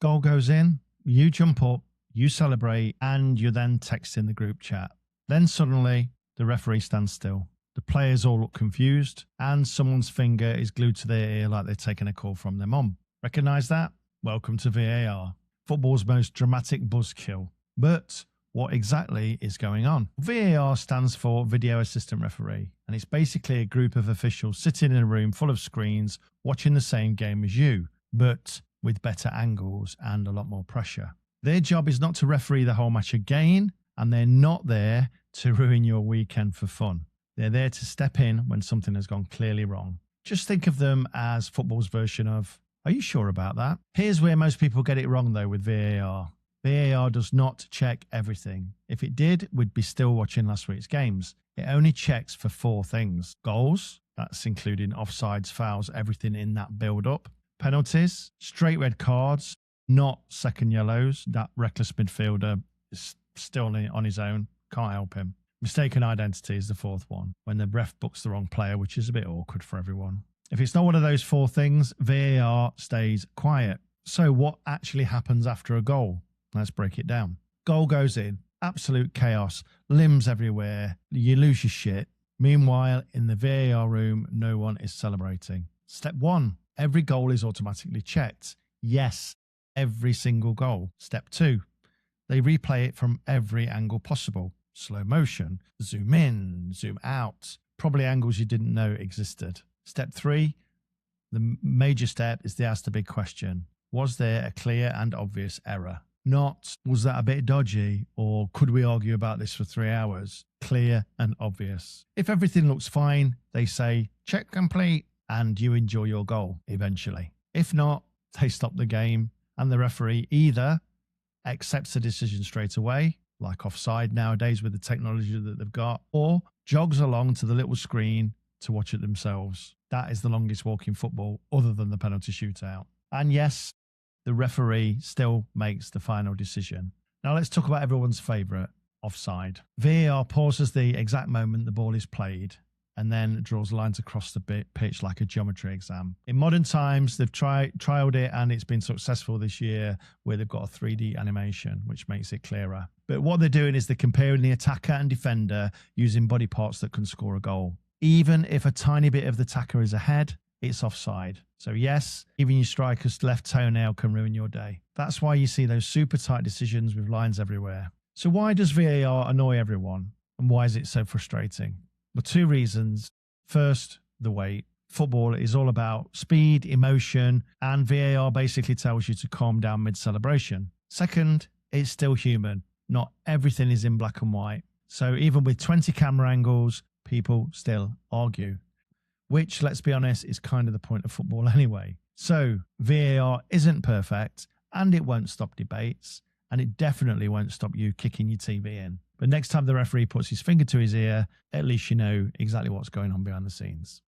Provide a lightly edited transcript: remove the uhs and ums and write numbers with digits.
Goal goes in, you jump up, you celebrate, and you're then texting the group chat. Then suddenly, the referee stands still. The players all look confused, and someone's finger is glued to their ear like they're taking a call from their mum. Recognise that? Welcome to VAR, football's most dramatic buzzkill. But what exactly is going on? VAR stands for Video Assistant Referee, and it's basically a group of officials sitting in a room full of screens watching the same game as you, but with better angles and a lot more pressure. Their job is not to referee the whole match again, and they're not there to ruin your weekend for fun. They're there to step in when something has gone clearly wrong. Just think of them as football's version of, are you sure about that? Here's where most people get it wrong though with VAR. VAR does not check everything. If it did, we'd be still watching last week's games. It only checks for 4 things. Goals, that's including offsides, fouls, everything in that build-up. Penalties, straight red cards, not second yellows. That reckless midfielder is still on his own. Can't help him. Mistaken identity is the 4th one, when the ref books the wrong player, which is a bit awkward for everyone. If it's not one of those 4 things, VAR stays quiet. So what actually happens after a goal? Let's break it down. Goal goes in, absolute chaos, limbs everywhere, you lose your shit. Meanwhile, in the VAR room, no one is celebrating. Step 1, every goal is automatically checked. Yes, every single goal. Step 2, they replay it from every angle possible. Slow motion, zoom in, zoom out, probably angles you didn't know existed. Step 3, the major step is they ask the big question. Was there a clear and obvious error? Not, was that a bit dodgy, or could we argue about this for 3 hours? Clear and obvious. If everything looks fine, they say, check complete, and you enjoy your goal eventually. If not, they stop the game, and the referee either accepts the decision straight away, like offside nowadays with the technology that they've got, or jogs along to the little screen to watch it themselves. That is the longest walk in football other than the penalty shootout. And yes, the referee still makes the final decision. Now let's talk about everyone's favourite, offside. VAR pauses the exact moment the ball is played and then draws lines across the pitch like a geometry exam. In modern times, they've trialed it and it's been successful this year where they've got a 3D animation, which makes it clearer. But what they're doing is they're comparing the attacker and defender using body parts that can score a goal. Even if a tiny bit of the attacker is ahead, it's offside. So yes, even your striker's left toenail can ruin your day. That's why you see those super tight decisions with lines everywhere. So why does VAR annoy everyone? And why is it so frustrating? Well, 2 reasons. First, the wait. Football is all about speed, emotion, and VAR basically tells you to calm down mid-celebration. Second, it's still human. Not everything is in black and white. So even with 20 camera angles, people still argue. Which, let's be honest, is kind of the point of football anyway. So VAR isn't perfect, and it won't stop debates, and it definitely won't stop you kicking your TV in. But next time the referee puts his finger to his ear, at least you know exactly what's going on behind the scenes.